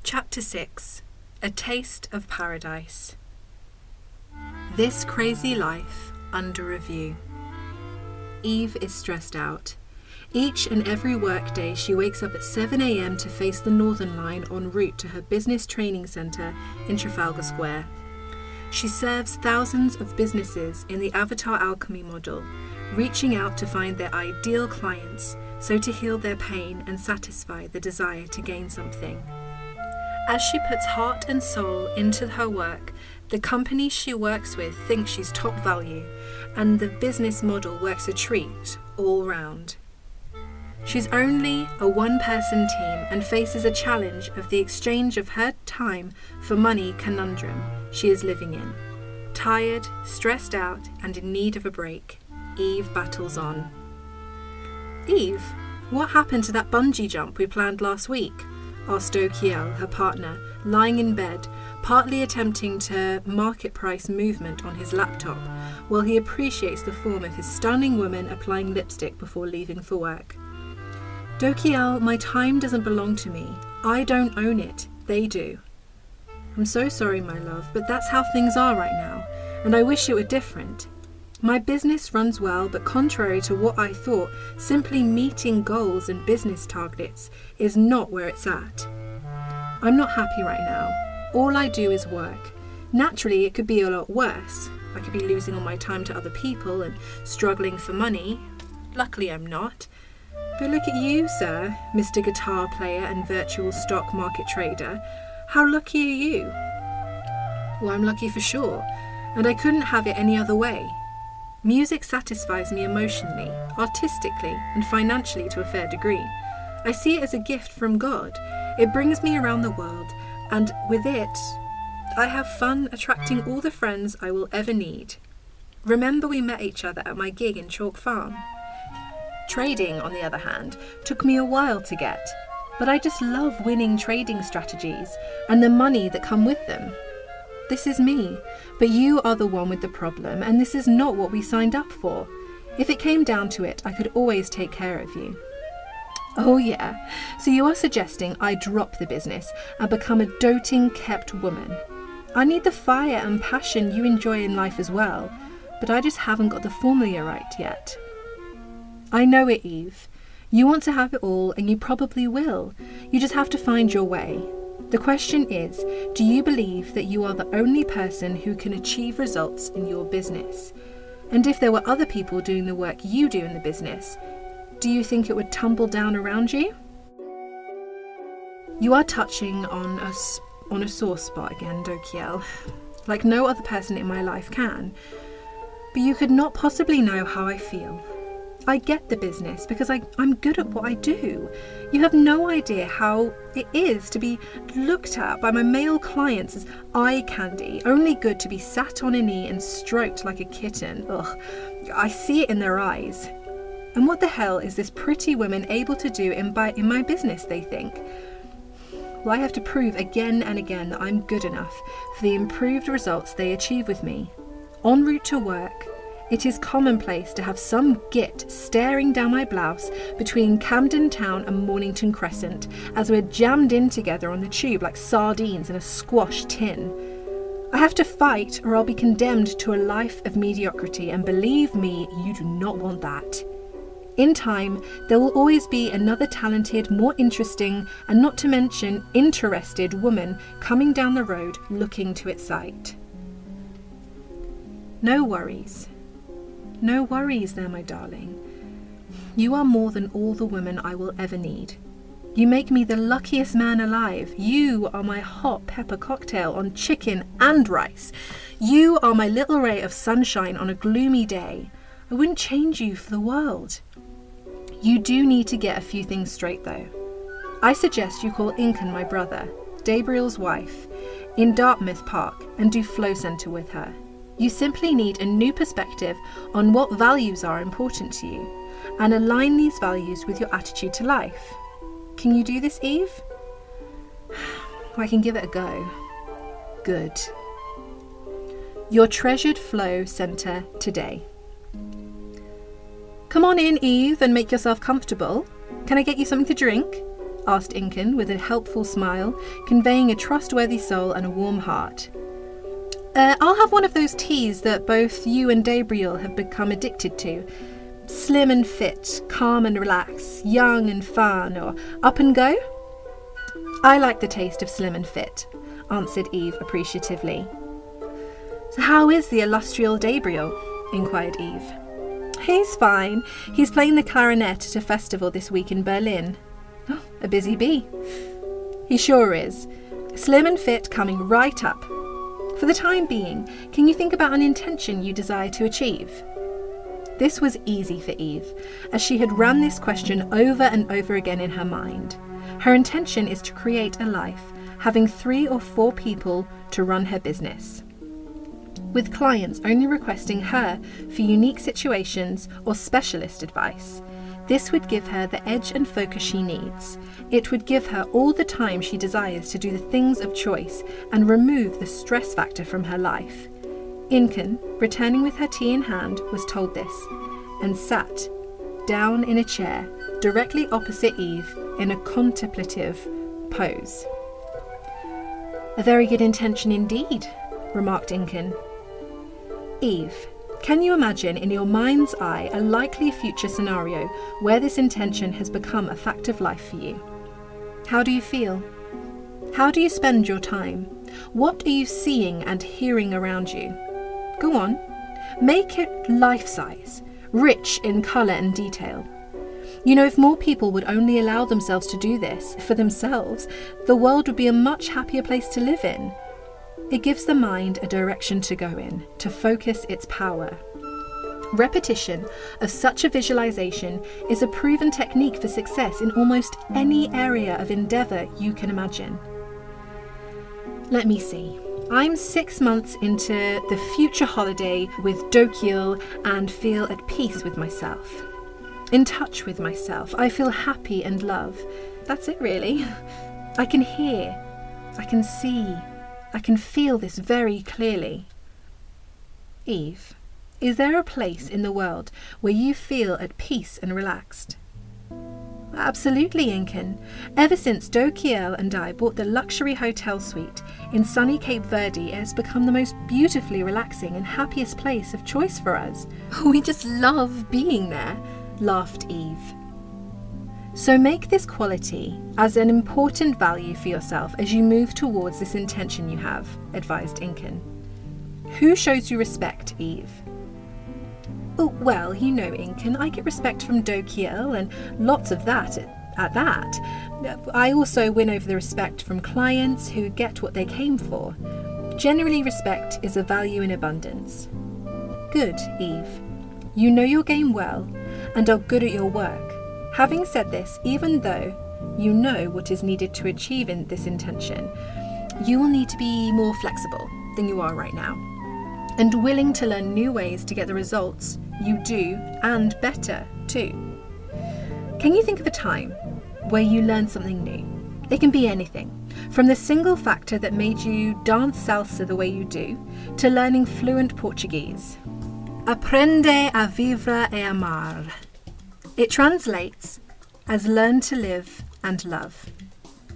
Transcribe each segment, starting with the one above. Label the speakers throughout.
Speaker 1: Chapter 6. A Taste of Paradise. This crazy life under review. Eve is stressed out. Each and every workday she wakes up at 7 a.m. to face the Northern Line en route to her business training centre in Trafalgar Square. She serves thousands of businesses in the Avatar Alchemy model, reaching out to find their ideal clients, so to heal their pain and satisfy the desire to gain something. As she puts heart and soul into her work, the company she works with thinks she's top value, and the business model works a treat all round. She's only a one-person team and faces a challenge of the exchange of her time for money conundrum she is living in. Tired, stressed out, and in need of a break, Eve battles on. "Eve, what happened to that bungee jump we planned last week?" asked Do Kiel, her partner, lying in bed, partly attempting to market price movement on his laptop, while he appreciates the form of his stunning woman applying lipstick before leaving for work. "Do Kiel, my time doesn't belong to me. I don't own it. They do." "I'm so sorry, my love, but that's how things are right now, and I wish it were different. My business runs well, but contrary to what I thought, simply meeting goals and business targets is not where it's at. I'm not happy right now. All I do is work. Naturally, it could be a lot worse. I could be losing all my time to other people and struggling for money. Luckily, I'm not. But look at you, sir, Mr. Guitar Player and Virtual Stock Market Trader. How lucky are you?" "Well, I'm lucky for sure, and I couldn't have it any other way. Music satisfies me emotionally, artistically, and financially to a fair degree. I see it as a gift from God. It brings me around the world, and with it, I have fun attracting all the friends I will ever need. Remember we met each other at my gig in Chalk Farm? Trading, on the other hand, took me a while to get, but I just love winning trading strategies and the money that come with them. This is me, but you are the one with the problem, and this is not what we signed up for. If it came down to it, I could always take care of you." "Oh yeah, so you are suggesting I drop the business and become a doting, kept woman. I need the fire and passion you enjoy in life as well, but I just haven't got the formula right yet." "I know it, Eve. You want to have it all, and you probably will. You just have to find your way. The question is, do you believe that you are the only person who can achieve results in your business? And if there were other people doing the work you do in the business, do you think it would tumble down around you?" "You are touching on a sore spot again, Do Kiel, like no other person in my life can. But you could not possibly know how I feel. I get the business because I'm good at what I do. You have no idea how it is to be looked at by my male clients as eye candy, only good to be sat on a knee and stroked like a kitten. Ugh, I see it in their eyes. And what the hell is this pretty woman able to do in my business, they think? Well, I have to prove again and again that I'm good enough for the improved results they achieve with me. En route to work, It is commonplace to have some git staring down my blouse between Camden Town and Mornington Crescent as we're jammed in together on the tube like sardines in a squash tin. I have to fight or I'll be condemned to a life of mediocrity, and believe me, you do not want that. In time, there will always be another talented, more interesting, and not to mention interested woman coming down the road looking to excite. No worries. No worries there, my darling. You are more than all the women I will ever need. You make me the luckiest man alive. You are my hot pepper cocktail on chicken and rice. You are my little ray of sunshine on a gloomy day. I wouldn't change you for the world. You do need to get a few things straight though. I suggest you call Inken, my brother, Gabriel's wife, in Dartmouth Park and do Flow Centre with her. You simply need a new perspective on what values are important to you and align these values with your attitude to life. Can you do this, Eve? I can give it a go. Good. Your treasured Flow Centre today. Come on in, Eve, and make yourself comfortable. Can I get you something to drink? Asked Inken with a helpful smile, conveying a trustworthy soul and a warm heart. I'll have one of those teas that both you and Gabriel have become addicted to. Slim and fit, calm and relax, young and fun, or up and go? I like the taste of slim and fit, answered Eve appreciatively. So how is the illustrious Gabriel? Inquired Eve. He's fine. He's playing the clarinet at a festival this week in Berlin. Oh, a busy bee. He sure is. Slim and fit coming right up. For the time being, can you think about an intention you desire to achieve? This was easy for Eve, as she had run this question over and over again in her mind. Her intention is to create a life, having 3 or 4 people to run her business, with clients only requesting her for unique situations or specialist advice. This would give her the edge and focus she needs. It would give her all the time she desires to do the things of choice and remove the stress factor from her life. Inken, returning with her tea in hand, was told this and sat down in a chair directly opposite Eve in a contemplative pose. A very good intention indeed, remarked Inken. Eve, can you imagine in your mind's eye a likely future scenario where this intention has become a fact of life for you? How do you feel? How do you spend your time? What are you seeing and hearing around you? Go on, make it life-size, rich in colour and detail. You know, if more people would only allow themselves to do this for themselves, the world would be a much happier place to live in. It gives the mind a direction to go in, to focus its power. Repetition of such a visualization is a proven technique for success in almost any area of endeavour you can imagine. Let me see. I'm 6 months into the future holiday with Dokiel and feel at peace with myself. In touch with myself. I feel happy and love. That's it really. I can hear. I can see. I can feel this very clearly. Eve, is there a place in the world where you feel at peace and relaxed? Absolutely, Inken. Ever since Dokiel and I bought the luxury hotel suite in sunny Cape Verde, it has become the most beautifully relaxing and happiest place of choice for us. We just love being there, laughed Eve. So make this quality as an important value for yourself as you move towards this intention you have, advised Inken. Who shows you respect, Eve? Oh, well, you know, Inken, I get respect from Dokiel and lots of that at that. I also win over the respect from clients who get what they came for. Generally, respect is a value in abundance. Good, Eve. You know your game well and are good at your work. Having said this, even though you know what is needed to achieve in this intention, you will need to be more flexible than you are right now, and willing to learn new ways to get the results you do, and better too. Can you think of a time where you learned something new? It can be anything, from the single factor that made you dance salsa the way you do, to learning fluent Portuguese. Aprende a vivre e amar. It translates as learn to live and love.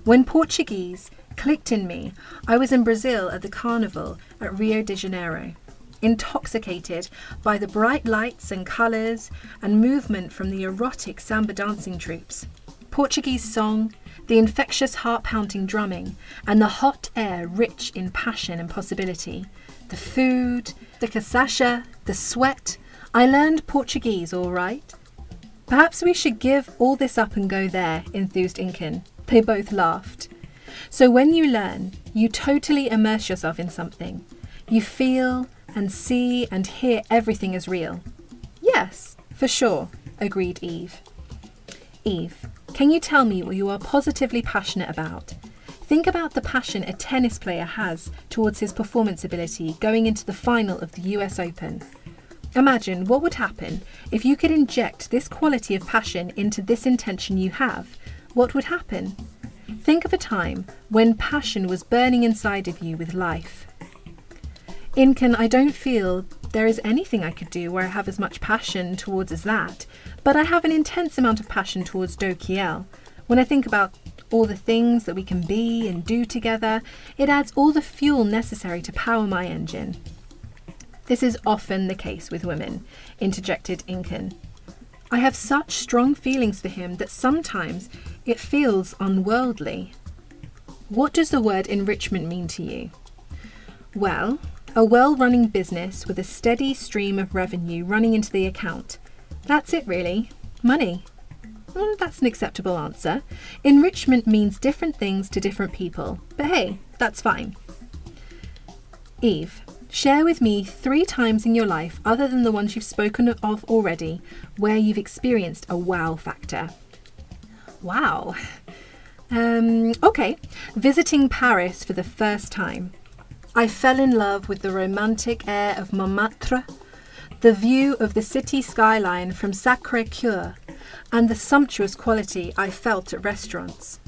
Speaker 1: When Portuguese clicked in me, I was in Brazil at the Carnival at Rio de Janeiro, intoxicated by the bright lights and colours and movement from the erotic samba dancing troupes. Portuguese song, the infectious heart-pounding drumming, and the hot air rich in passion and possibility. The food, the cachaça, the sweat. I learned Portuguese, all right. Perhaps we should give all this up and go there, enthused Inken. They both laughed. So when you learn, you totally immerse yourself in something. You feel and see and hear everything as real. Yes, for sure, agreed Eve. Eve, can you tell me what you are positively passionate about? Think about the passion a tennis player has towards his performance ability going into the final of the US Open. Imagine what would happen if you could inject this quality of passion into this intention you have. What would happen? Think of a time when passion was burning inside of you with life. Inken, I don't feel there is anything I could do where I have as much passion towards as that, but I have an intense amount of passion towards Do Kiel. When I think about all the things that we can be and do together, it adds all the fuel necessary to power my engine. This is often the case with women, interjected Inken. I have such strong feelings for him that sometimes it feels unworldly. What does the word enrichment mean to you? Well, a well-running business with a steady stream of revenue running into the account. That's it really. Money. Well, that's an acceptable answer. Enrichment means different things to different people, but hey, that's fine. Eve, share with me 3 times in your life, other than the ones you've spoken of already, where you've experienced a wow factor. Wow. Okay. Visiting Paris for the first time. I fell in love with the romantic air of Montmartre, the view of the city skyline from Sacré-Cœur, and the sumptuous quality I felt at restaurants.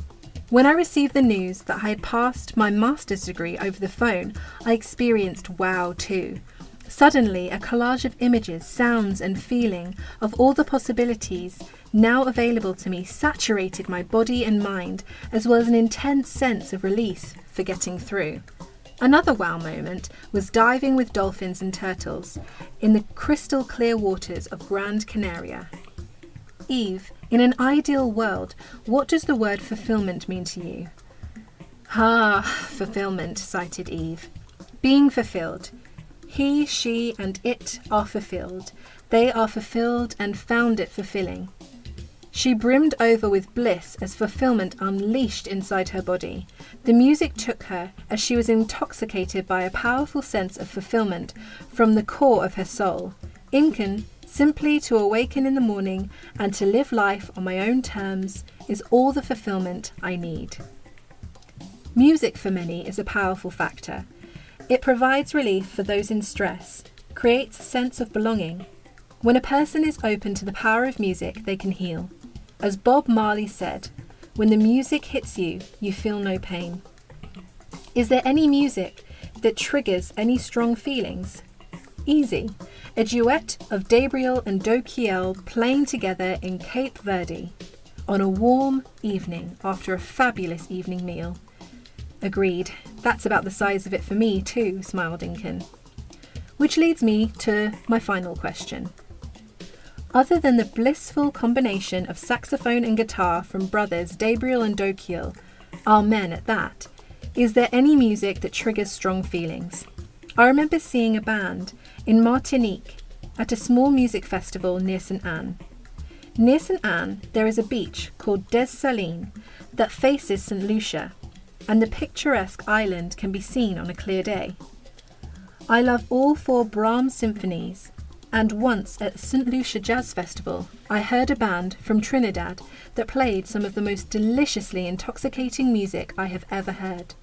Speaker 1: When I received the news that I had passed my master's degree over the phone, I experienced wow too. Suddenly, a collage of images, sounds and feeling of all the possibilities now available to me saturated my body and mind, as well as an intense sense of release for getting through. Another wow moment was diving with dolphins and turtles in the crystal clear waters of Gran Canaria. Eve, in an ideal world, what does the word fulfillment mean to you? Fulfillment, cited Eve. Being fulfilled. He, she, and it are fulfilled. They are fulfilled and found it fulfilling. She brimmed over with bliss as fulfillment unleashed inside her body. The music took her as she was intoxicated by a powerful sense of fulfillment from the core of her soul. Inken, simply to awaken in the morning and to live life on my own terms is all the fulfillment I need. Music for many is a powerful factor. It provides relief for those in stress, creates a sense of belonging. When a person is open to the power of music, they can heal. As Bob Marley said, when the music hits you, you feel no pain. Is there any music that triggers any strong feelings? Easy. A duet of Gabriel and Do Kiel playing together in Cape Verde on a warm evening after a fabulous evening meal. Agreed. That's about the size of it for me too, smiled Inken. Which leads me to my final question. Other than the blissful combination of saxophone and guitar from brothers Gabriel and Do Kiel, our men at that, is there any music that triggers strong feelings? I remember seeing a band in Martinique at a small music festival near St. Anne. Near St. Anne, there is a beach called Des Salines that faces St. Lucia, and the picturesque island can be seen on a clear day. I love all 4 Brahms symphonies, and once at the St. Lucia Jazz Festival, I heard a band from Trinidad that played some of the most deliciously intoxicating music I have ever heard.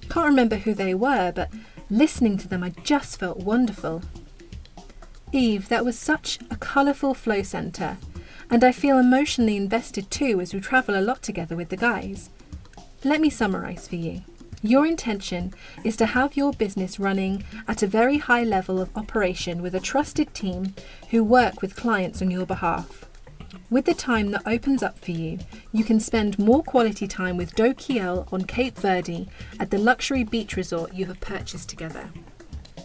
Speaker 1: Can't remember who they were, but listening to them I just felt wonderful. Eve, that was such a colourful flow centre, and I feel emotionally invested too as we travel a lot together with the guys. Let me summarise for you. Your intention is to have your business running at a very high level of operation with a trusted team who work with clients on your behalf. With the time that opens up for you, you can spend more quality time with Do Kiel on Cape Verde at the luxury beach resort you have purchased together.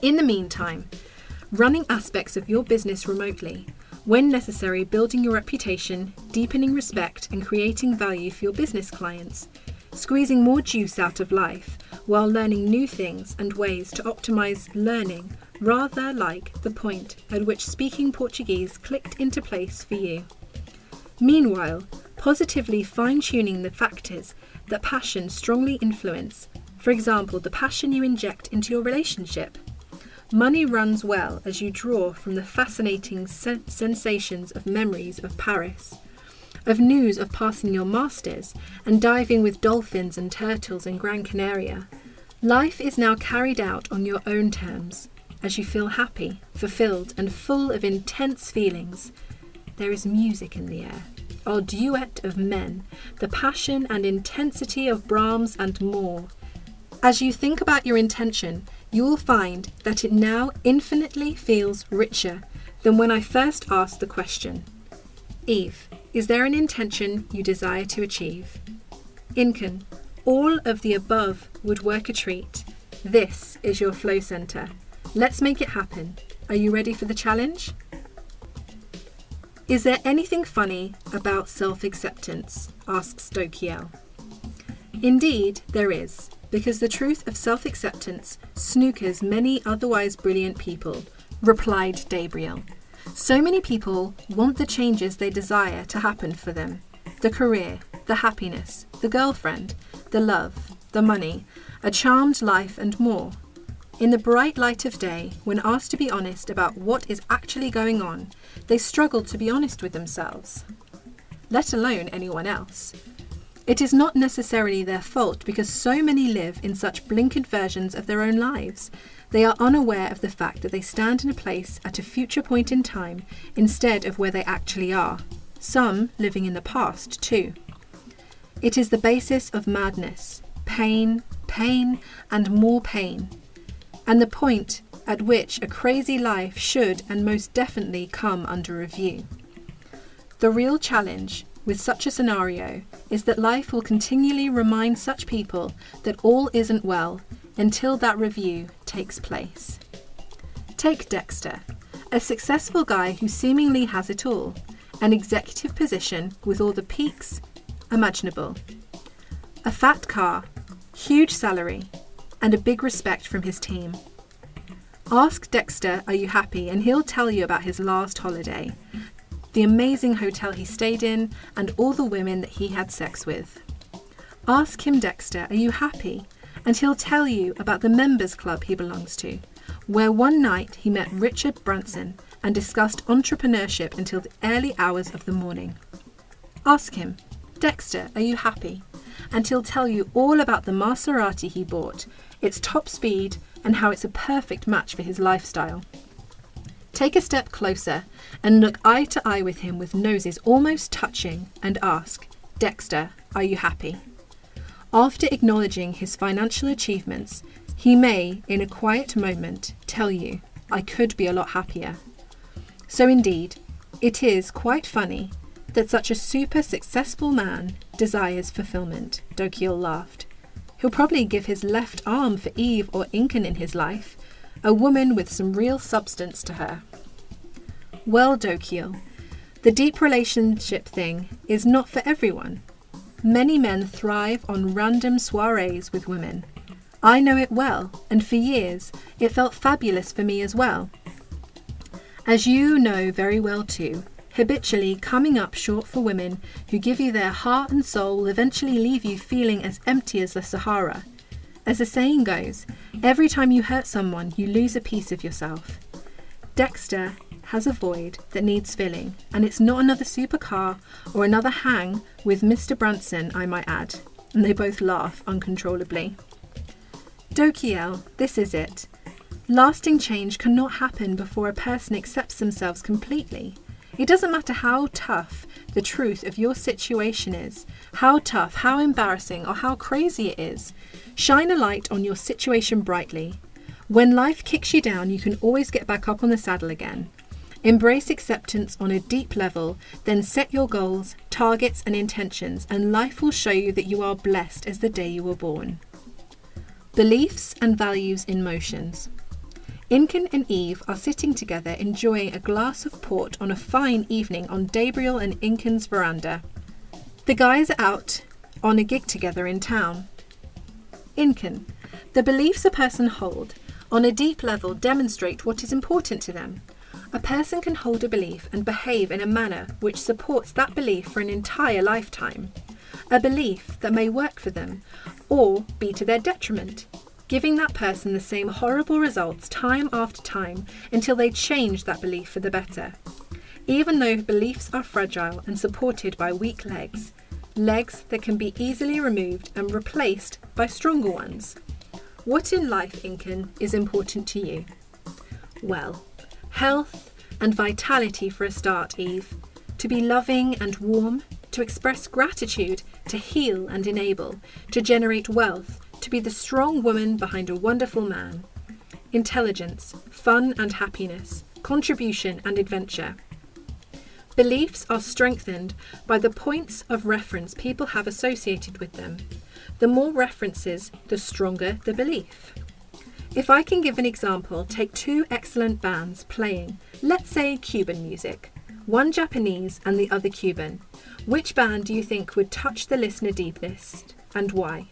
Speaker 1: In the meantime, running aspects of your business remotely, when necessary, building your reputation, deepening respect, and creating value for your business clients, squeezing more juice out of life while learning new things and ways to optimize learning, rather like the point at which speaking Portuguese clicked into place for you. Meanwhile, positively fine-tuning the factors that passion strongly influence, for example, the passion you inject into your relationship. Money runs well as you draw from the fascinating sensations of memories of Paris, of news of passing your masters and diving with dolphins and turtles in Gran Canaria. Life is now carried out on your own terms, as you feel happy, fulfilled, and full of intense feelings. There is music in the air, our duet of men, the passion and intensity of Brahms and more. As you think about your intention, you will find that it now infinitely feels richer than when I first asked the question. Eve, is there an intention you desire to achieve? Incan, all of the above would work a treat. This is your flow center. Let's make it happen. Are you ready for the challenge? Is there anything funny about self-acceptance? Asks Do Kiel. Indeed, there is, because the truth of self-acceptance snookers many otherwise brilliant people, replied Dabriel. So many people want the changes they desire to happen for them. The career, the happiness, the girlfriend, the love, the money, a charmed life and more. In the bright light of day, when asked to be honest about what is actually going on, they struggle to be honest with themselves, let alone anyone else. It is not necessarily their fault because so many live in such blinkered versions of their own lives. They are unaware of the fact that they stand in a place at a future point in time instead of where they actually are. Some living in the past too. It is the basis of madness, pain, and more pain. And the point at which a crazy life should and most definitely come under review. The real challenge with such a scenario is that life will continually remind such people that all isn't well until that review takes place. Take Dexter, a successful guy who seemingly has it all, an executive position with all the peaks imaginable, a fat car, huge salary, and a big respect from his team. Ask Dexter, are you happy? And he'll tell you about his last holiday, the amazing hotel he stayed in, and all the women that he had sex with. Ask him, Dexter, are you happy? And he'll tell you about the members club he belongs to, where one night he met Richard Branson and discussed entrepreneurship until the early hours of the morning. Ask him, Dexter, are you happy? And he'll tell you all about the Maserati he bought, its top speed, and how it's a perfect match for his lifestyle. Take a step closer and look eye to eye with him with noses almost touching and ask, Dexter, are you happy? After acknowledging his financial achievements, he may, in a quiet moment, tell you, I could be a lot happier. So indeed, it is quite funny that such a super successful man desires fulfillment, Do Kiel laughed. He'll probably give his left arm for Eve or Incan in his life, a woman with some real substance to her. Well, Do Kiel, the deep relationship thing is not for everyone. Many men thrive on random soirees with women. I know it well, and for years it felt fabulous for me as well. As you know very well too, habitually coming up short for women who give you their heart and soul will eventually leave you feeling as empty as the Sahara. As the saying goes, every time you hurt someone, you lose a piece of yourself. Dexter has a void that needs filling, and it's not another supercar or another hang with Mr. Branson, I might add. And they both laugh uncontrollably. Do Kiel, this is it. Lasting change cannot happen before a person accepts themselves completely. It doesn't matter how tough the truth of your situation is, how tough, how embarrassing, or how crazy it is. Shine a light on your situation brightly. When life kicks you down, you can always get back up on the saddle again. Embrace acceptance on a deep level, then set your goals, targets, and intentions, and life will show you that you are blessed as the day you were born. Beliefs and values in motions. Incan and Eve are sitting together enjoying a glass of port on a fine evening on Gabriel and Incan's veranda. The guys are out on a gig together in town. Incan: the beliefs a person hold on a deep level demonstrate what is important to them. A person can hold a belief and behave in a manner which supports that belief for an entire lifetime. A belief that may work for them or be to their detriment, giving that person the same horrible results time after time until they change that belief for the better. Even though beliefs are fragile and supported by weak legs that can be easily removed and replaced by stronger ones. What in life, Incan, is important to you? Well, health and vitality for a start, Eve. To be loving and warm, to express gratitude, to heal and enable, to generate wealth, to be the strong woman behind a wonderful man. Intelligence, fun and happiness, contribution and adventure. Beliefs are strengthened by the points of reference people have associated with them. The more references, the stronger the belief. If I can give an example, take two excellent bands playing, let's say Cuban music, one Japanese and the other Cuban. Which band do you think would touch the listener deepest, and why?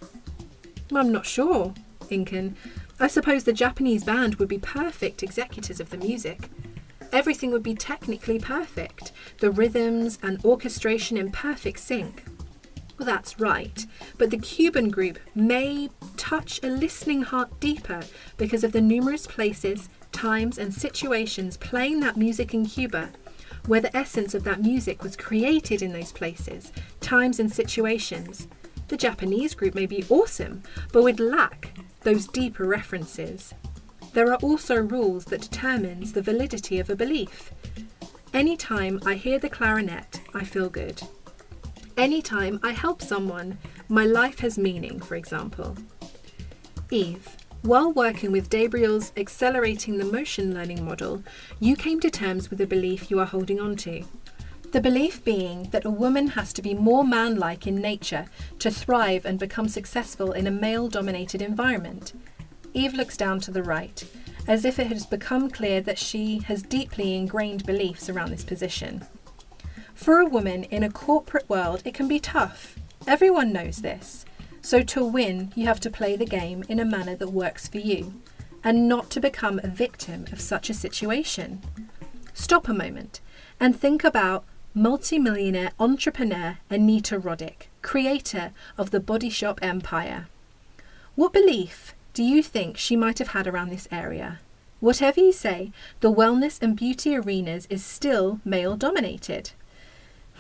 Speaker 1: I'm not sure, Incan. I suppose the Japanese band would be perfect executors of the music. Everything would be technically perfect, the rhythms and orchestration in perfect sync. Well, that's right, but the Cuban group may touch a listening heart deeper because of the numerous places, times and situations playing that music in Cuba, where the essence of that music was created in those places, times and situations. The Japanese group may be awesome, but would lack those deeper references. There are also rules that determines the validity of a belief. Anytime I hear the clarinet, I feel good. Anytime I help someone, my life has meaning, for example. Eve, while working with Gabriel's Accelerating the Motion Learning model, you came to terms with a belief you are holding on to. The belief being that a woman has to be more man-like in nature to thrive and become successful in a male-dominated environment. Eve looks down to the right, as if it has become clear that she has deeply ingrained beliefs around this position. For a woman in a corporate world, it can be tough. Everyone knows this. So to win, you have to play the game in a manner that works for you, and not to become a victim of such a situation. Stop a moment and think about multi-millionaire entrepreneur Anita Roddick, creator of the Body Shop empire. What belief do you think she might have had around this area? Whatever you say, the wellness and beauty arenas is still male-dominated.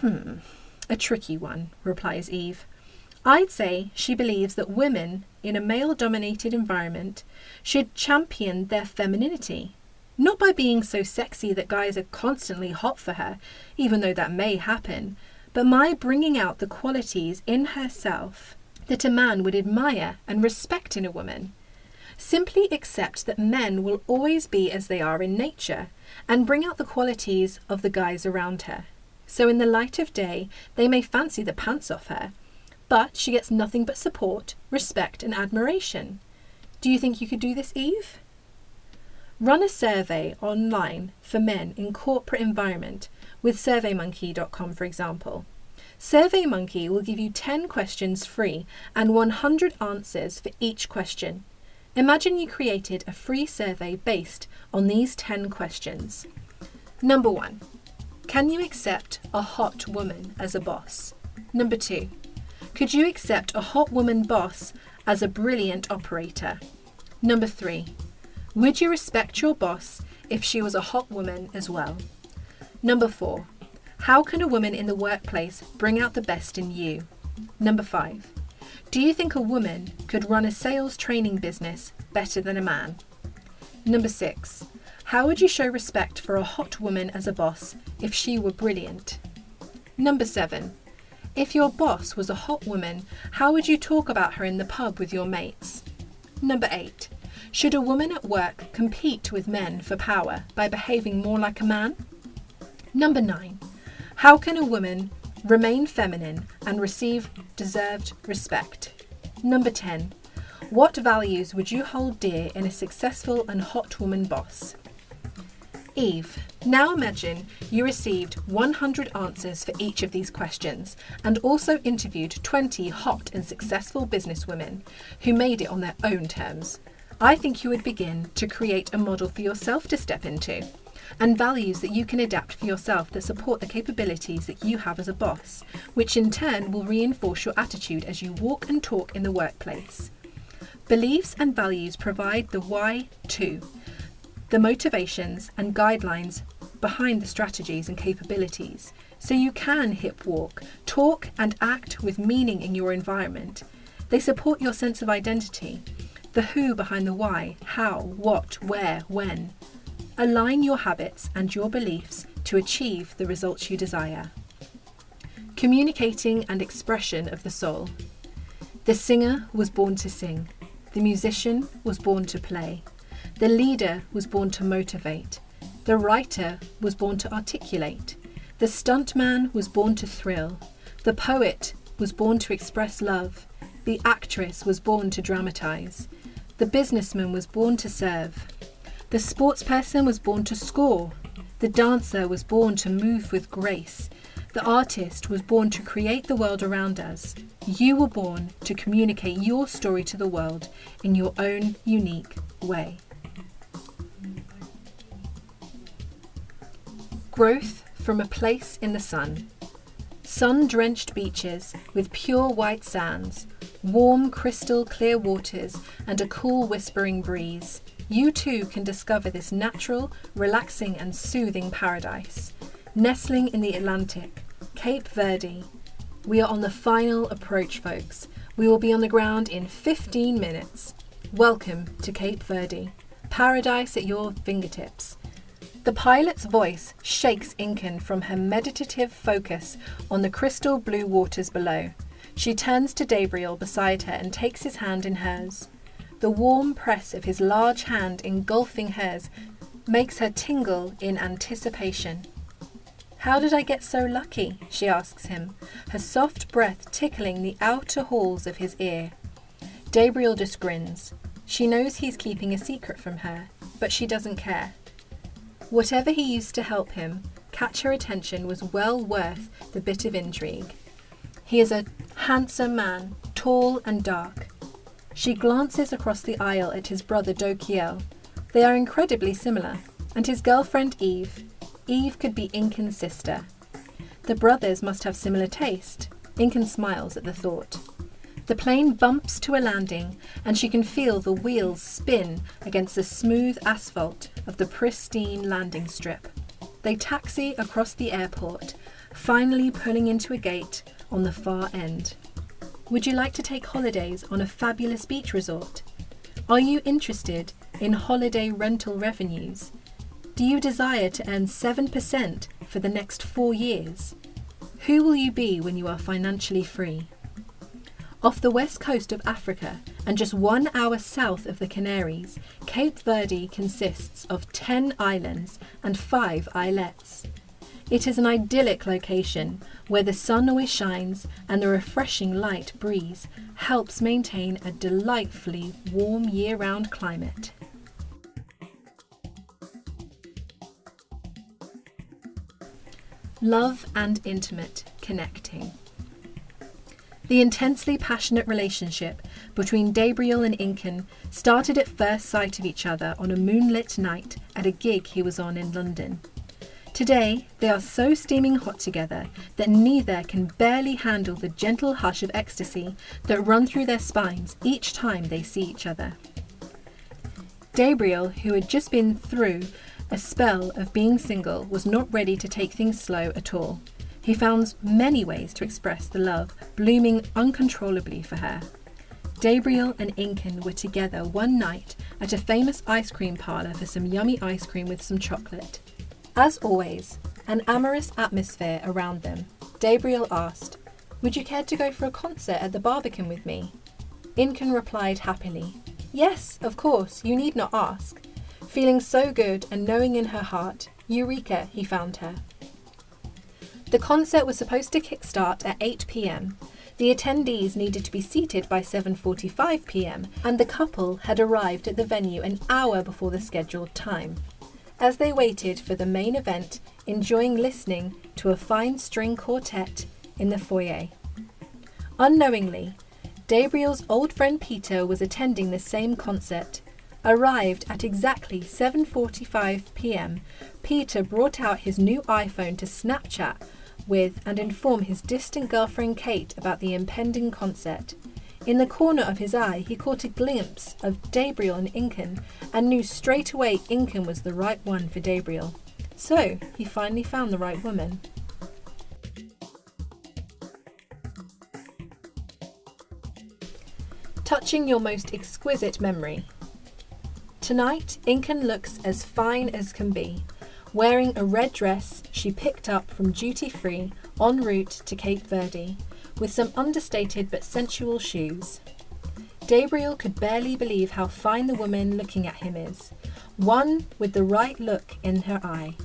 Speaker 1: A tricky one, replies Eve. I'd say she believes that women in a male-dominated environment should champion their femininity, not by being so sexy that guys are constantly hot for her, even though that may happen, but by bringing out the qualities in herself that a man would admire and respect in a woman. Simply accept that men will always be as they are in nature and bring out the qualities of the guys around her. So in the light of day, they may fancy the pants off her, but she gets nothing but support, respect and admiration. Do you think you could do this, Eve? Run a survey online for men in corporate environment with SurveyMonkey.com, for example. SurveyMonkey will give you 10 questions free and 100 answers for each question. Imagine you created a free survey based on these 10 questions. Number 1. Can you accept a hot woman as a boss? Number 2. Could you accept a hot woman boss as a brilliant operator? Number 3. Would you respect your boss if she was a hot woman as well? Number 4. How can a woman in the workplace bring out the best in you? Number 5. Do you think a woman could run a sales training business better than a man? Number 6. How would you show respect for a hot woman as a boss if she were brilliant? Number 7. If your boss was a hot woman, how would you talk about her in the pub with your mates? Number 8. Should a woman at work compete with men for power by behaving more like a man? Number 9. How can a woman remain feminine and receive deserved respect? Number 10. What values would you hold dear in a successful and hot woman boss? Eve, now imagine you received 100 answers for each of these questions and also interviewed 20 hot and successful businesswomen who made it on their own terms. I think you would begin to create a model for yourself to step into and values that you can adapt for yourself that support the capabilities that you have as a boss, which in turn will reinforce your attitude as you walk and talk in the workplace. Beliefs and values provide the why to, the motivations and guidelines behind the strategies and capabilities, so you can hip walk, talk and act with meaning in your environment. They support your sense of identity, the who behind the why, how, what, where, when. Align your habits and your beliefs to achieve the results you desire. Communicating and expression of the soul. The singer was born to sing. The musician was born to play. The leader was born to motivate. The writer was born to articulate. The stuntman was born to thrill. The poet was born to express love. The actress was born to dramatize. The businessman was born to serve. The sportsperson was born to score. The dancer was born to move with grace. The artist was born to create the world around us. You were born to communicate your story to the world in your own unique way. Growth from a place in the sun. Sun-drenched beaches with pure white sands, warm crystal clear waters and a cool whispering breeze. You too can discover this natural, relaxing and soothing paradise. Nestling in the Atlantic, Cape Verde. We are on the final approach, folks. We will be on the ground in 15 minutes. Welcome to Cape Verde. Paradise at your fingertips. The pilot's voice shakes Inken from her meditative focus on the crystal blue waters below. She turns to Gabriel beside her and takes his hand in hers. The warm press of his large hand engulfing hers makes her tingle in anticipation. "How did I get so lucky?" she asks him, her soft breath tickling the outer halls of his ear. Gabriel just grins. She knows he's keeping a secret from her, but she doesn't care. Whatever he used to help him catch her attention was well worth the bit of intrigue. He is a handsome man, tall and dark. She glances across the aisle at his brother Dokiel. They are incredibly similar, and his girlfriend Eve. Eve could be Inken's sister. The brothers must have similar taste. Inken smiles at the thought. The plane bumps to a landing, and she can feel the wheels spin against the smooth asphalt of the pristine landing strip. They taxi across the airport, finally pulling into a gate on the far end. Would you like to take holidays on a fabulous beach resort? Are you interested in holiday rental revenues? Do you desire to earn 7% for the next 4 years? Who will you be when you are financially free? Off the west coast of Africa and just 1 hour south of the Canaries, Cape Verde consists of 10 islands and 5 islets. It is an idyllic location where the sun always shines and the refreshing light breeze helps maintain a delightfully warm year-round climate. Love and intimate connecting. The intensely passionate relationship between Gabriel and Inken started at first sight of each other on a moonlit night at a gig he was on in London. Today, they are so steaming hot together that neither can barely handle the gentle hush of ecstasy that run through their spines each time they see each other. Gabriel, who had just been through a spell of being single, was not ready to take things slow at all. He found many ways to express the love blooming uncontrollably for her. Gabriel and Inken were together one night at a famous ice cream parlour for some yummy ice cream with some chocolate. As always, an amorous atmosphere around them. Gabriel asked, "Would you care to go for a concert at the Barbican with me?" Incan replied happily, "Yes, of course, you need not ask." Feeling so good and knowing in her heart, Eureka, he found her. The concert was supposed to kickstart at 8 p.m. The attendees needed to be seated by 7:45 p.m. and the couple had arrived at the venue an hour before the scheduled time. As they waited for the main event, enjoying listening to a fine string quartet in the foyer. Unknowingly, Gabriel's old friend Peter was attending the same concert. Arrived at exactly 7:45 p.m, Peter brought out his new iPhone to Snapchat with and inform his distant girlfriend Kate about the impending concert. In the corner of his eye, he caught a glimpse of Gabriel and Incan and knew straight away Incan was the right one for Gabriel. So he finally found the right woman. Touching your most exquisite memory. Tonight, Incan looks as fine as can be, wearing a red dress she picked up from duty free en route to Cape Verde, with some understated but sensual shoes. Gabriel could barely believe how fine the woman looking at him is, one with the right look in her eye.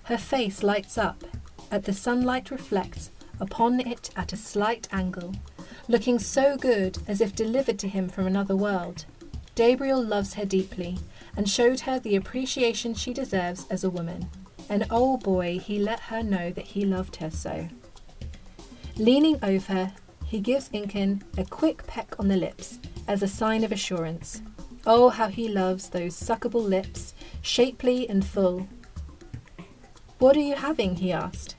Speaker 1: Her face lights up as the sunlight reflects upon it at a slight angle, looking so good as if delivered to him from another world. Gabriel loves her deeply and showed her the appreciation she deserves as a woman. And oh boy, he let her know that he loved her so. Leaning over, he gives Incan a quick peck on the lips as a sign of assurance. Oh, how he loves those suckable lips, shapely and full. "What are you having?" he asked.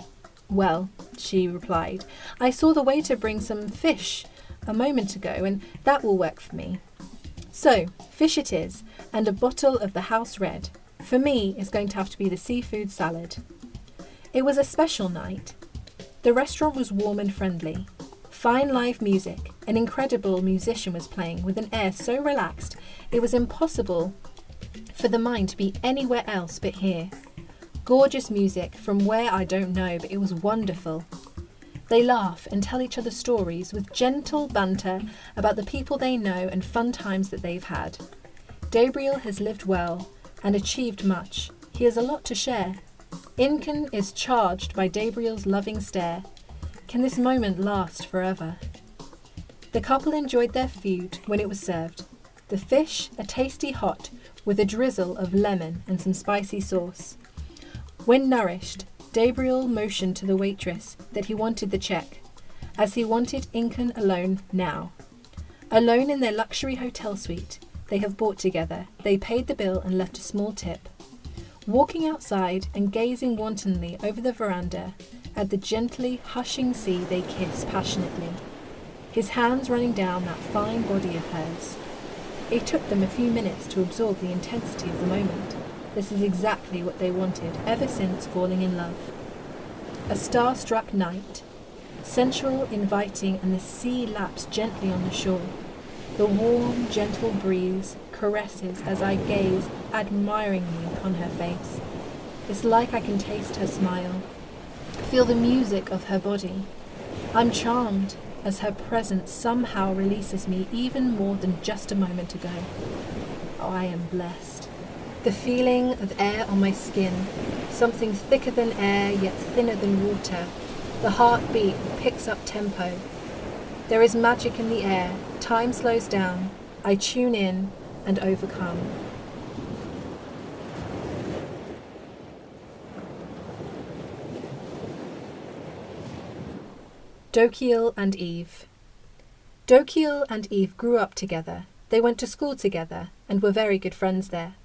Speaker 1: "Well," she replied, "I saw the waiter bring some fish a moment ago, and that will work for me." So, fish it is, and a bottle of the house red. For me, it's going to have to be the seafood salad. It was a special night. The restaurant was warm and friendly. Fine live music, an incredible musician was playing with an air so relaxed it was impossible for the mind to be anywhere else but here. Gorgeous music from where I don't know, but it was wonderful. They laugh and tell each other stories with gentle banter about the people they know and fun times that they've had. Gabriel has lived well and achieved much. He has a lot to share. Incan is charged by Gabriel's loving stare. Can this moment last forever? The couple enjoyed their food when it was served. The fish, a tasty hot, with a drizzle of lemon and some spicy sauce. When nourished, Gabriel motioned to the waitress that he wanted the check, as he wanted Incan alone now. Alone in their luxury hotel suite they have bought together, they paid the bill and left a small tip. Walking outside and gazing wantonly over the veranda at the gently hushing sea, they kiss passionately, his hands running down that fine body of hers. It took them a few minutes to absorb the intensity of the moment. This is exactly what they wanted ever since falling in love. A star-struck night, sensual, inviting, and the sea laps gently on the shore. The warm, gentle breeze caresses as I gaze admiringly upon her face. It's like I can taste her smile, feel the music of her body. I'm charmed as her presence somehow releases me even more than just a moment ago. Oh, I am blessed. The feeling of air on my skin, something thicker than air yet thinner than water. The heartbeat picks up tempo. There is magic in the air. Time slows down. I tune in and overcome. Dokiel and Eve. Dokiel and Eve grew up together. They went to school together and were very good friends there.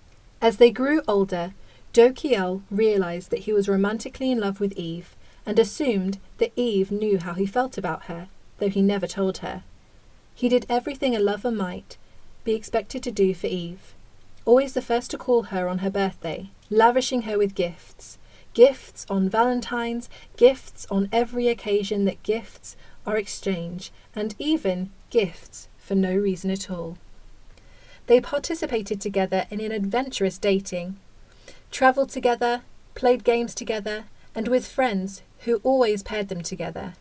Speaker 1: As they grew older, Dokiel realized that he was romantically in love with Eve and assumed that Eve knew how he felt about her, though he never told her. He did everything a lover might be expected to do for Eve. Always the first to call her on her birthday, lavishing her with gifts. Gifts on Valentine's, gifts on every occasion that gifts are exchanged, and even gifts for no reason at all. They participated together in an adventurous dating, travelled together, played games together, and with friends who always paired them together.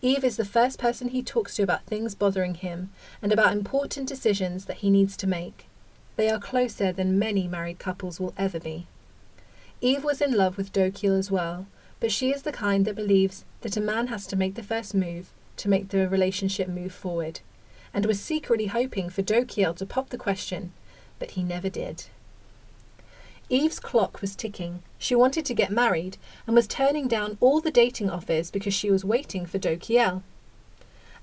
Speaker 1: Eve is the first person he talks to about things bothering him and about important decisions that he needs to make. They are closer than many married couples will ever be. Eve was in love with Dokil as well, but she is the kind that believes that a man has to make the first move to make the relationship move forward, and was secretly hoping for Dokil to pop the question, but he never did. Eve's clock was ticking. She wanted to get married and was turning down all the dating offers because she was waiting for Dokil.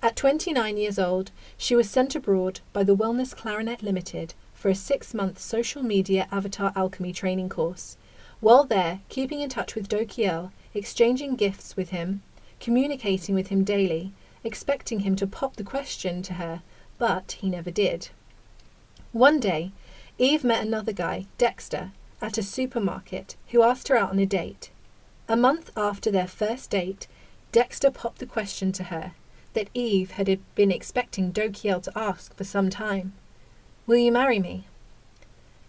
Speaker 1: At 29 years old, she was sent abroad by the Wellness Clarinet Limited for a 6-month social media avatar alchemy training course. While there, keeping in touch with Dokil, exchanging gifts with him, communicating with him daily, expecting him to pop the question to her, but he never did. One day, Eve met another guy, Dexter, at a supermarket, who asked her out on a date. A month after their first date, Dexter popped the question to her that Eve had been expecting Dokil to ask for some time. "Will you marry me?"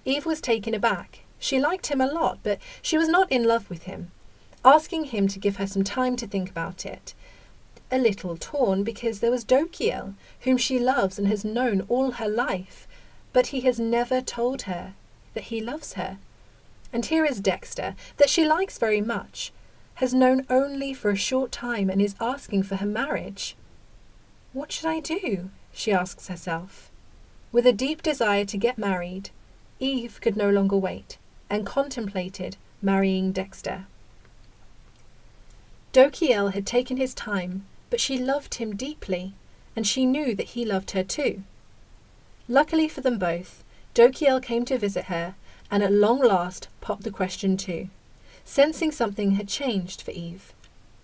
Speaker 1: Eve was taken aback. She liked him a lot, but she was not in love with him, asking him to give her some time to think about it. A little torn because there was Dokil, whom she loves and has known all her life, but he has never told her that he loves her. And here is Dexter, that she likes very much, has known only for a short time and is asking for her marriage. What should I do? She asks herself. With a deep desire to get married, Eve could no longer wait and contemplated marrying Dexter. Dokil had taken his time, but she loved him deeply, and she knew that he loved her too. Luckily for them both, Dokil came to visit her and at long last popped the question too, sensing something had changed for Eve.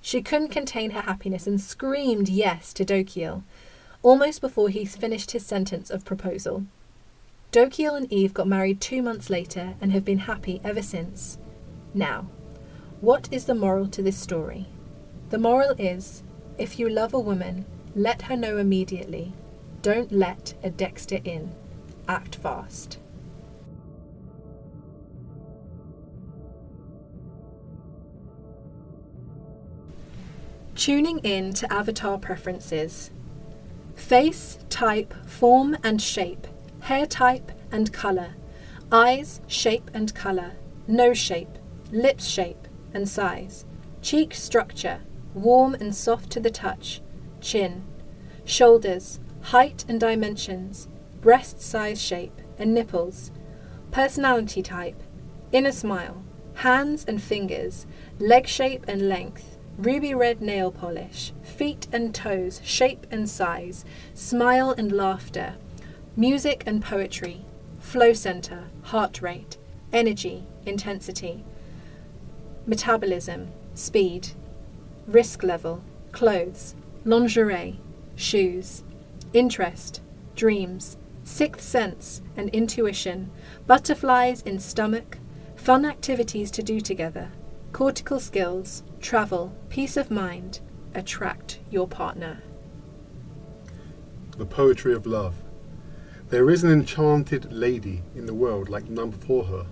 Speaker 1: She couldn't contain her happiness and screamed yes to Dokil, almost before he finished his sentence of proposal. Dokil and Eve got married 2 months later and have been happy ever since. Now, what is the moral to this story? The moral is, if you love a woman, let her know immediately. Don't let a Dexter in. Act fast. Tuning in to avatar preferences. Face, type, form and shape, hair type and colour, eyes, shape and colour, nose shape, lips shape and size, cheek structure, warm and soft to the touch, chin, shoulders, height and dimensions, breast size shape and nipples, personality type, inner smile, hands and fingers, leg shape and length, ruby red nail polish, feet and toes, shape and size, smile and laughter, music and poetry, flow center, heart rate, energy, intensity, metabolism, speed, risk level, clothes, lingerie, shoes, interest, dreams, sixth sense and intuition, butterflies in stomach, fun activities to do together, cortical skills, travel, peace of mind, attract your partner.
Speaker 2: The poetry of love. There is an enchanted lady in the world like none before her.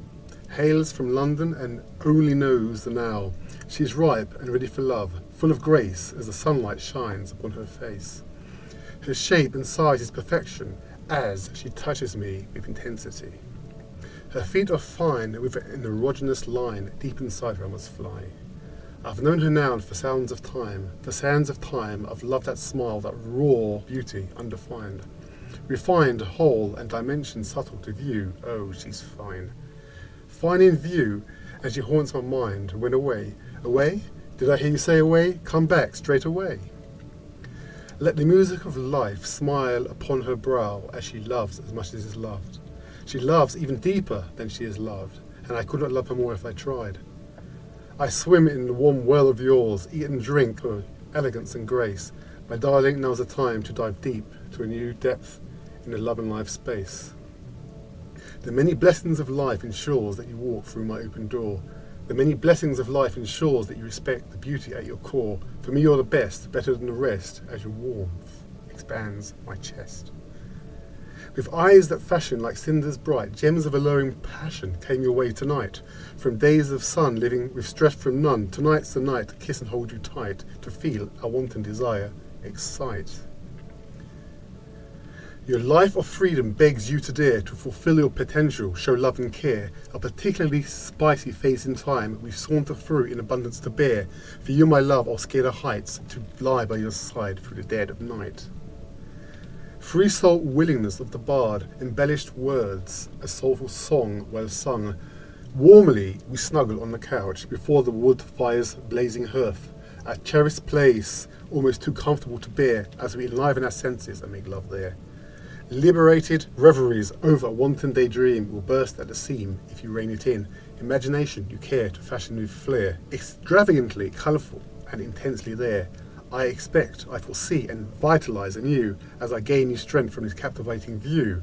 Speaker 2: Hails from London and only knows the now. She is ripe and ready for love, full of grace as the sunlight shines upon her face. Her shape and size is perfection as she touches me with intensity. Her feet are fine with an erogenous line deep inside her I must fly. I've known her now for sands of time, I've loved that smile, that raw beauty undefined. Refined, whole, and dimension subtle to view, oh, she's fine. Fine in view, as she haunts my mind, when away. Away? Did I hear you say away? Come back straight away. Let the music of life smile upon her brow as she loves as much as is loved. She loves even deeper than she is loved, and I could not love her more if I tried. I swim in the warm well of yours, eat and drink her elegance and grace. My darling, now's the time to dive deep to a new depth in the love and life space. The many blessings of life ensures that you walk through my open door. The many blessings of life ensures that you respect the beauty at your core. For me you're the best, better than the rest, as your warmth expands my chest. With eyes that fashion like cinders bright, gems of alluring passion came your way tonight. From days of sun, living with stress from none, tonight's the night to kiss and hold you tight, to feel our wanton desire excite. Your life of freedom begs you to dare to fulfill your potential, show love and care. A particularly spicy phase in time we saunter through in abundance to bear. For you, my love, I'll scale the heights to lie by your side through the dead of night. Free soul willingness of the bard, embellished words, a soulful song well sung. Warmly we snuggle on the couch before the wood fire's blazing hearth. A cherished place, almost too comfortable to bear, as we enliven our senses and make love there. Liberated reveries over a wanton daydream will burst at the seam if you rein it in. Imagination you care to fashion with flair, extravagantly colourful and intensely there. I expect, I foresee and vitalise anew as I gain new strength from this captivating view.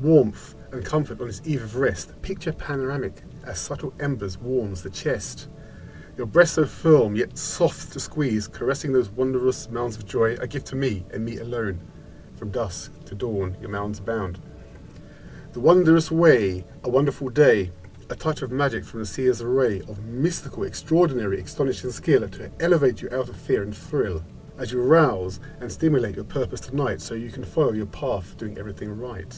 Speaker 2: Warmth and comfort on this eve of rest, picture panoramic as subtle embers warms the chest. Your breast so firm yet soft to squeeze, caressing those wondrous mounds of joy, a gift to me and me alone. From dusk to dawn, your mounds abound. The wondrous way, a wonderful day, a touch of magic from the seer's array of mystical, extraordinary, astonishing skill to elevate you out of fear and thrill, as you rouse and stimulate your purpose tonight so you can follow your path doing everything right.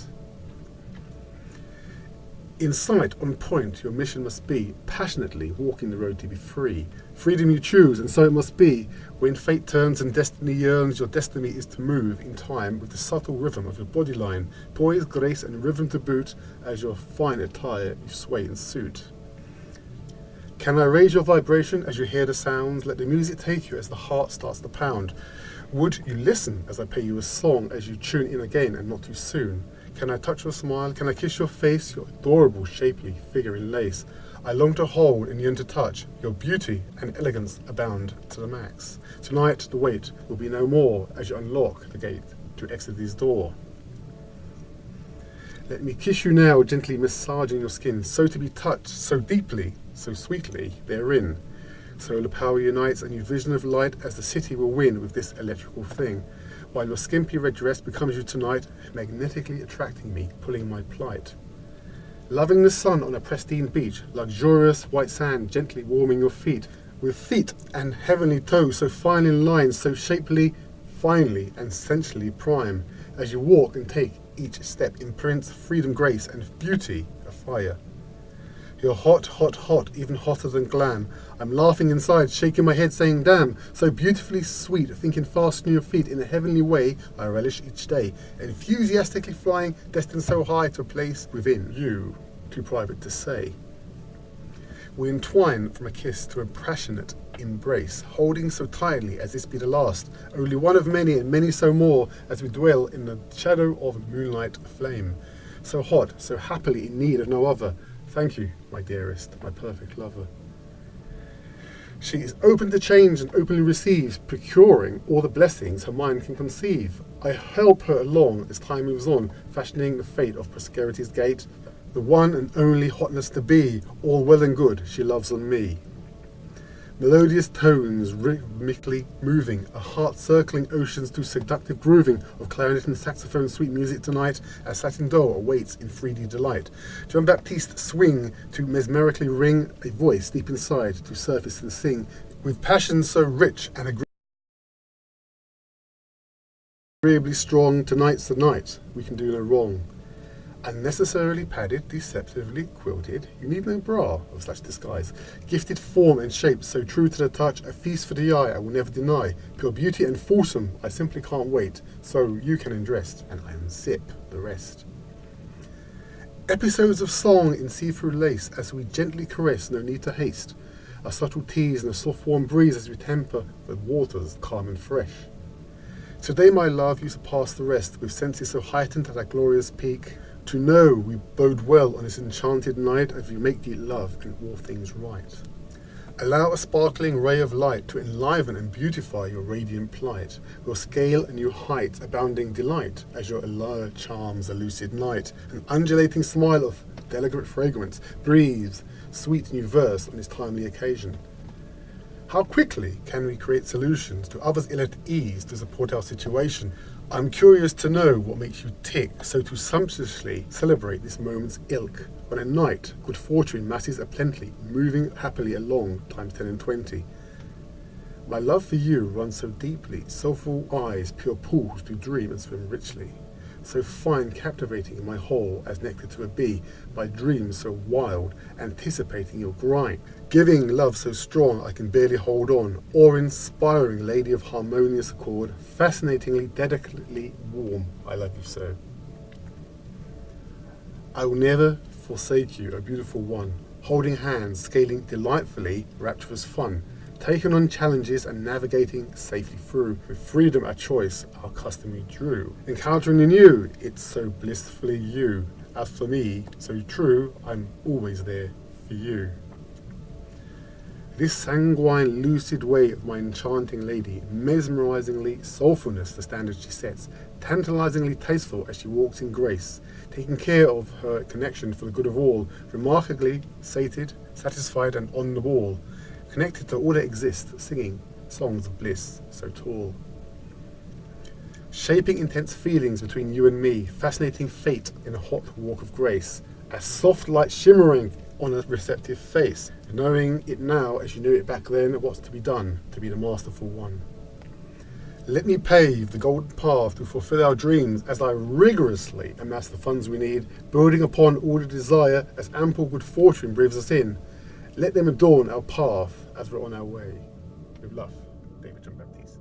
Speaker 2: In sight, on point, your mission must be, passionately walking the road to be free. Freedom you choose, and so it must be. When fate turns and destiny yearns, your destiny is to move in time with the subtle rhythm of your body line, poise, grace, and rhythm to boot, as your fine attire you sway and suit. Can I raise your vibration as you hear the sounds? Let the music take you as the heart starts to pound. Would you listen as I play you a song as you tune in again and not too soon? Can I touch your smile? Can I kiss your face? Your adorable, shapely figure in lace. I long to hold and yearn to touch. Your beauty and elegance abound to the max. Tonight the wait will be no more as you unlock the gate to exit this door. Let me kiss you now, gently massaging your skin, so to be touched, so deeply, so sweetly therein. Solar power unites a new vision of light as the city will win with this electrical thing. While your skimpy red dress becomes you tonight, magnetically attracting me, pulling my plight. Loving the sun on a pristine beach, luxurious white sand gently warming your feet, with feet and heavenly toes so fine in lines, so shapely, finely and sensually prime. As you walk and take each step imprints freedom, grace and beauty afire. You're hot, hot, hot, even hotter than glam. I'm laughing inside, shaking my head saying damn, so beautifully sweet, thinking fast on your feet in a heavenly way I relish each day, enthusiastically flying, destined so high to a place within you, too private to say. We entwine from a kiss to a passionate embrace, holding so tightly as this be the last, only one of many and many so more as we dwell in the shadow of moonlight flame. So hot, so happily in need of no other. Thank you, my dearest, my perfect lover. She is open to change and openly receives, procuring all the blessings her mind can conceive. I help her along as time moves on, fashioning the fate of prosperity's gate, the one and only hotness to be, all well and good she loves on me. Melodious tones rhythmically moving, a heart-circling oceans to seductive grooving of clarinet and saxophone sweet music tonight as satin doll awaits in 3D delight. Jean-Baptiste swing to mesmerically ring, a voice deep inside to surface and sing, with passion so rich and agreeably strong. Tonight's the night, we can do no wrong. Unnecessarily padded, deceptively quilted, you need no bra of such disguise. Gifted form and shape, so true to the touch, a feast for the eye I will never deny. Pure beauty and fulsome, I simply can't wait, so you can undress and I unzip the rest. Episodes of song in see-through lace as we gently caress, no need to haste. A subtle tease and a soft warm breeze as we temper the waters calm and fresh. Today, my love, you surpass the rest, with senses so heightened at our glorious peak. To know we bode well on this enchanted night as we make deep love and all things right. Allow a sparkling ray of light to enliven and beautify your radiant plight. We'll scale a new height, abounding delight, as your allure charms a lucid night. An undulating smile of delicate fragrance breathes sweet new verse on this timely occasion. How quickly can we create solutions to others ill at ease to support our situation? I'm curious to know what makes you tick, so to sumptuously celebrate this moment's ilk. On a night, good fortune masses aplenty, moving happily along times 10 and 20. My love for you runs so deeply, soulful eyes, pure pools do dream and swim richly. So fine, captivating in my whole as nectar to a bee, by dreams so wild, anticipating your grind. Giving love so strong I can barely hold on, awe-inspiring lady of harmonious accord, fascinatingly, delicately warm, I love you so. I will never forsake you, O beautiful one, holding hands, scaling delightfully, rapturous fun, taken on challenges and navigating safely through, with freedom a choice our customary drew. Encountering the new, it's so blissfully you. As for me, so true, I'm always there for you. This sanguine, lucid way of my enchanting lady, mesmerizingly soulfulness the standard she sets, tantalizingly tasteful as she walks in grace, taking care of her connection for the good of all, remarkably sated, satisfied and on the wall, connected to all that exists, singing songs of bliss so tall. Shaping intense feelings between you and me, fascinating fate in a hot walk of grace, a soft light shimmering on a receptive face, knowing it now as you knew it back then, what's to be done to be the masterful one. Let me pave the golden path to fulfill our dreams as I rigorously amass the funds we need, building upon all the desire as ample good fortune breathes us in. Let them adorn our path as we're on our way. With love, David John Baptiste.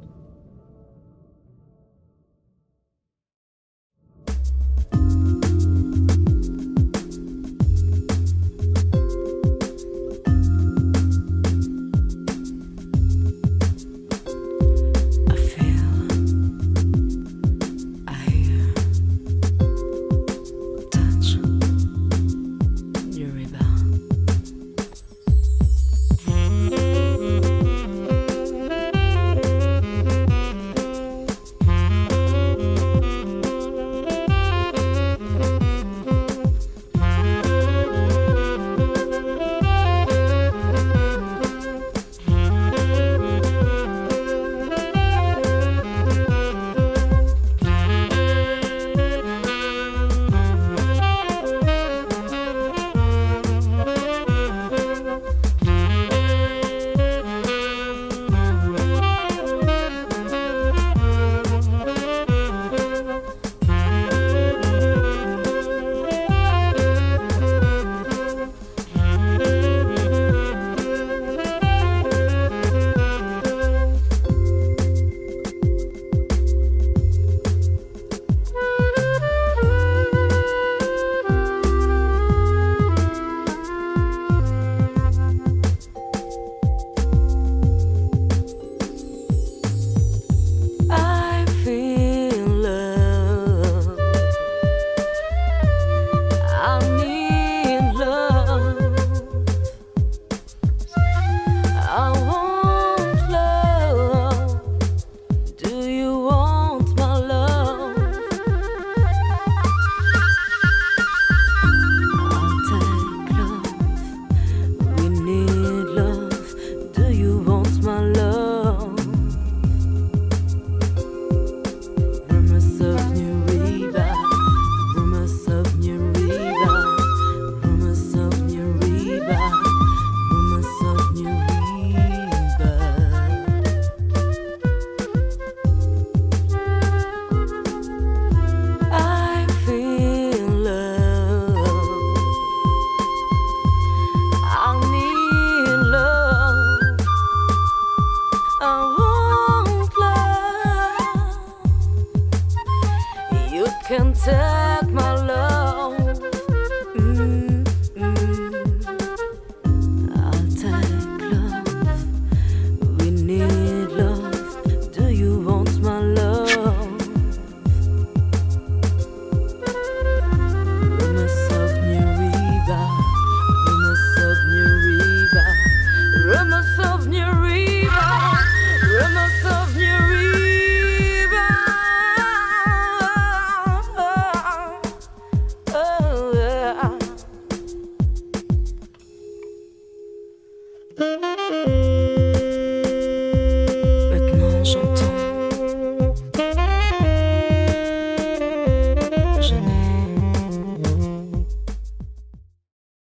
Speaker 3: Can tell